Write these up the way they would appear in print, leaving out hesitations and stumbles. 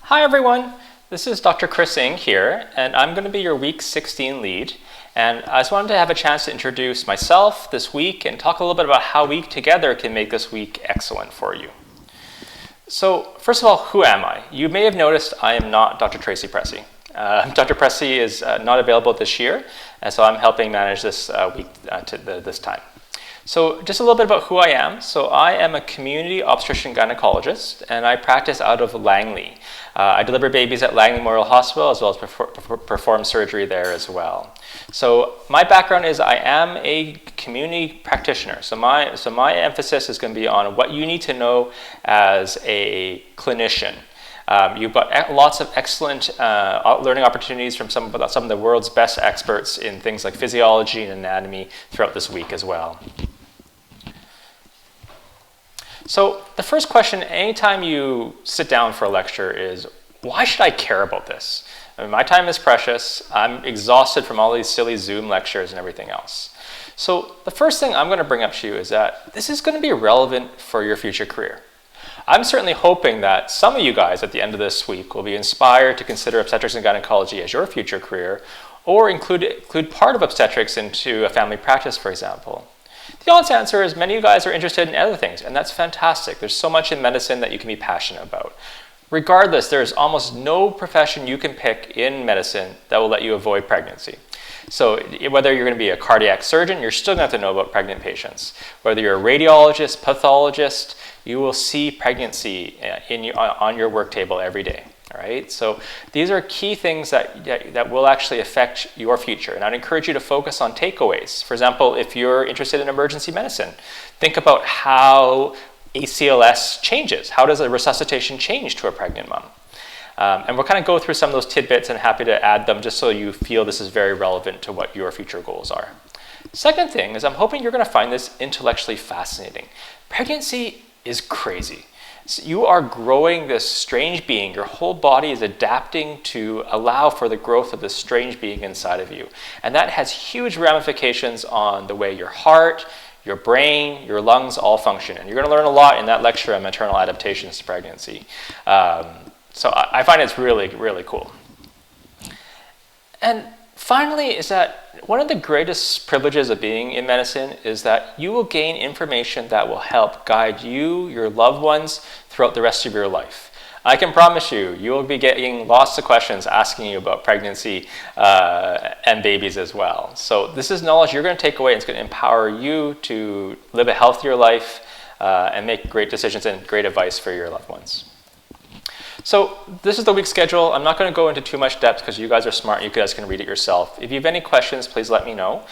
Hi everyone, this is Dr. Chris Ng here, and I'm going to be your week 16 lead. And I just wanted to have a chance to introduce myself this week and talk a little bit about how we together can make this week excellent for you. So first of all, who am I? You may have noticed I am not Dr. Tracy Pressey. Dr. Pressey is not available this year, and so I'm helping manage this week this time. So just a little bit about who I am. So I am a community obstetrician gynecologist, and I practice out of Langley. I deliver babies at Langley Memorial Hospital, as well as perform surgery there as well. So my background is I am a community practitioner. So my emphasis is going to be on what you need to know as a clinician. You've got lots of excellent learning opportunities from some of the world's best experts in things like physiology and anatomy throughout this week as well. So the first question anytime you sit down for a lecture is, why should I care about this? I mean, my time is precious. I'm exhausted from all these silly Zoom lectures and everything else. So the first thing I'm going to bring up to you is that this is going to be relevant for your future career. I'm certainly hoping that some of you guys at the end of this week will be inspired to consider obstetrics and gynecology as your future career, or include part of obstetrics into a family practice, for example. The honest answer is many of you guys are interested in other things, and that's fantastic. There's so much in medicine that you can be passionate about. Regardless, there's almost no profession you can pick in medicine that will let you avoid pregnancy. So whether you're going to be a cardiac surgeon, you're still going to have to know about pregnant patients. Whether you're a radiologist, pathologist, you will see pregnancy on your work table every day. All right? So these are key things that will actually affect your future. And I'd encourage you to focus on takeaways. For example, if you're interested in emergency medicine, think about how ACLS changes. How does a resuscitation change to a pregnant mom? And we'll kind of go through some of those tidbits, and happy to add them just so you feel this is very relevant to what your future goals are. Second thing is I'm hoping you're going to find this intellectually fascinating. Pregnancy is crazy. So you are growing this strange being. Your whole body is adapting to allow for the growth of this strange being inside of you. And that has huge ramifications on the way your heart, your brain, your lungs all function. And you're going to learn a lot in that lecture on maternal adaptations to pregnancy. So I find it's really, really cool. And finally is that one of the greatest privileges of being in medicine is that you will gain information that will help guide you, your loved ones, throughout the rest of your life. I can promise you, you will be getting lots of questions asking you about pregnancy and babies as well. So this is knowledge you're going to take away, and it's going to empower you to live a healthier life and make great decisions and great advice for your loved ones. So this is the week schedule. I'm not going to go into too much depth because you guys are smart. You guys can read it yourself. If you have any questions, please let me know.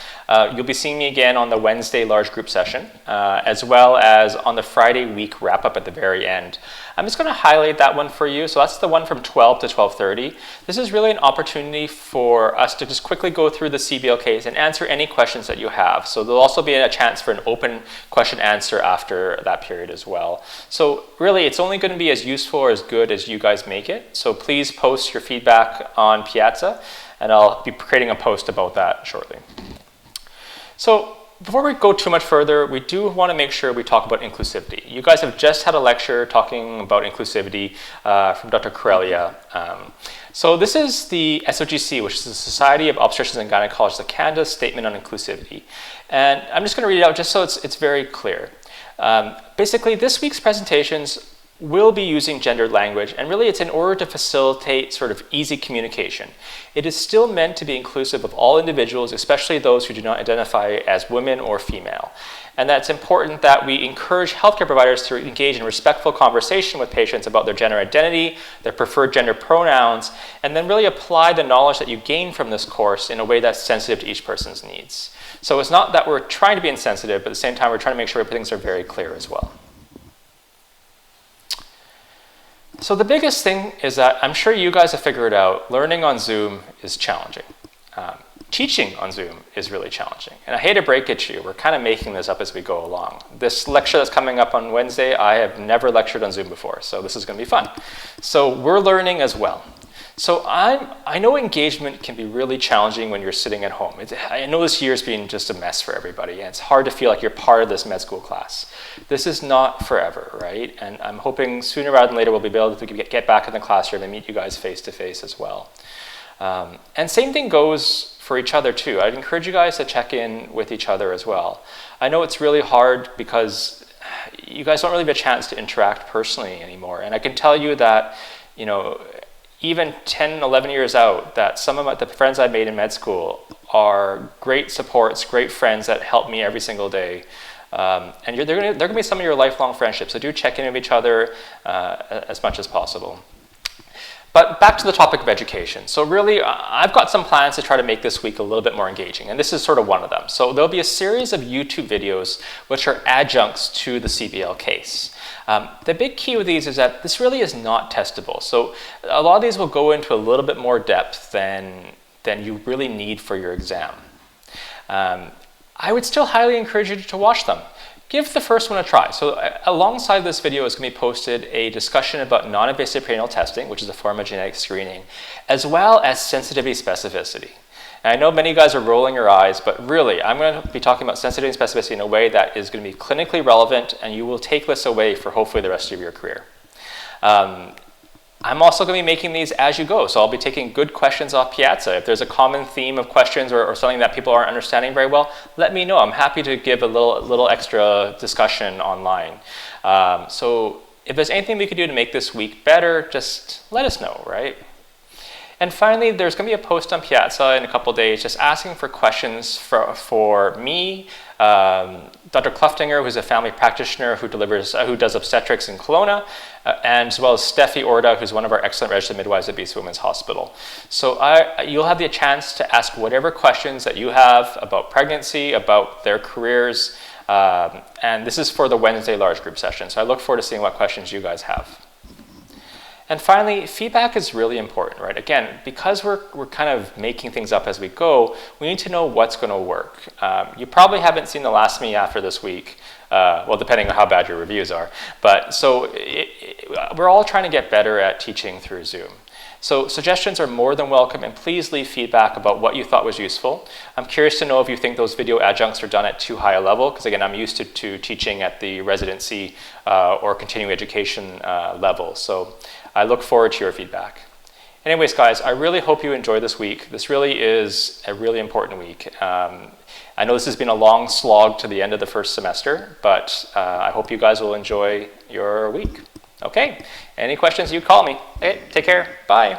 You'll be seeing me again on the Wednesday large group session, as well as on the Friday week wrap up at the very end. I'm just going to highlight that one for you. So that's the one from 12 to 12:30. This is really an opportunity for us to just quickly go through the CBL case and answer any questions that you have. So there'll also be a chance for an open question answer after that period as well. So really, it's only going to be as useful or as good as you guys make it. So please post your feedback on Piazza, and I'll be creating a post about that shortly. So before we go too much further, we do want to make sure we talk about inclusivity. You guys have just had a lecture talking about inclusivity from Dr. Corellia. So this is the SOGC, which is the Society of Obstetricians and Gynecologists of Canada's statement on inclusivity. And I'm just going to read it out just so it's very clear. Basically, this week's presentations will be using gendered language, and really it's in order to facilitate sort of easy communication. It is still meant to be inclusive of all individuals, especially those who do not identify as women or female. And that's important that we encourage healthcare providers to engage in respectful conversation with patients about their gender identity, their preferred gender pronouns, and then really apply the knowledge that you gain from this course in a way that's sensitive to each person's needs. So it's not that we're trying to be insensitive, but at the same time we're trying to make sure things are very clear as well. So the biggest thing is that I'm sure you guys have figured out learning on Zoom is challenging. Teaching on Zoom is really challenging. And I hate to break it to you, we're kind of making this up as we go along. This lecture that's coming up on Wednesday, I have never lectured on Zoom before, so this is going to be fun. So we're learning as well. So I know engagement can be really challenging when you're sitting at home. I know this year's been just a mess for everybody, and it's hard to feel like you're part of this med school class. This is not forever, right? And I'm hoping sooner rather than later we'll be able to get back in the classroom and meet you guys face to face as well. And same thing goes for each other too. I'd encourage you guys to check in with each other as well. I know it's really hard because you guys don't really have a chance to interact personally anymore. And I can tell you that, you know, even 10, 11 years out, that some of the friends I made in med school are great supports, great friends that help me every single day. And they're gonna be some of your lifelong friendships. So do check in with each other as much as possible. But back to the topic of education. So really, I've got some plans to try to make this week a little bit more engaging, and this is sort of one of them. So there'll be a series of YouTube videos which are adjuncts to the CBL case. The big key with these is that this really is not testable. So a lot of these will go into a little bit more depth than you really need for your exam. I would still highly encourage you to watch them. Give the first one a try. So alongside this video is going to be posted a discussion about non-invasive prenatal testing, which is a form of genetic screening, as well as sensitivity specificity. And I know many of you guys are rolling your eyes, but really, I'm going to be talking about sensitivity and specificity in a way that is going to be clinically relevant, and you will take this away for hopefully the rest of your career. I'm also going to be making these as you go, so I'll be taking good questions off Piazza. If there's a common theme of questions or something that people aren't understanding very well, let me know. I'm happy to give a little extra discussion online. So if there's anything we could do to make this week better, just let us know, right? And finally, there's going to be a post on Piazza in a couple days just asking for questions for me, Dr. Kluftinger, who's a family practitioner who does obstetrics in Kelowna, and as well as Steffi Orda, who's one of our excellent registered midwives at BC Women's Hospital. So you'll have the chance to ask whatever questions that you have about pregnancy, about their careers, and this is for the Wednesday large group session. So I look forward to seeing what questions you guys have. And finally, feedback is really important, right? Again, because we're kind of making things up as we go, we need to know what's going to work. You probably haven't seen the last me after this week, well, depending on how bad your reviews are. But so we're all trying to get better at teaching through Zoom. So suggestions are more than welcome, and please leave feedback about what you thought was useful. I'm curious to know if you think those video adjuncts are done at too high a level, because again, I'm used to teaching at the residency or continuing education level. So I look forward to your feedback. Anyways, guys, I really hope you enjoy this week. This really is a really important week. I know this has been a long slog to the end of the first semester, but I hope you guys will enjoy your week. Okay, any questions, you call me. Okay, take care, bye.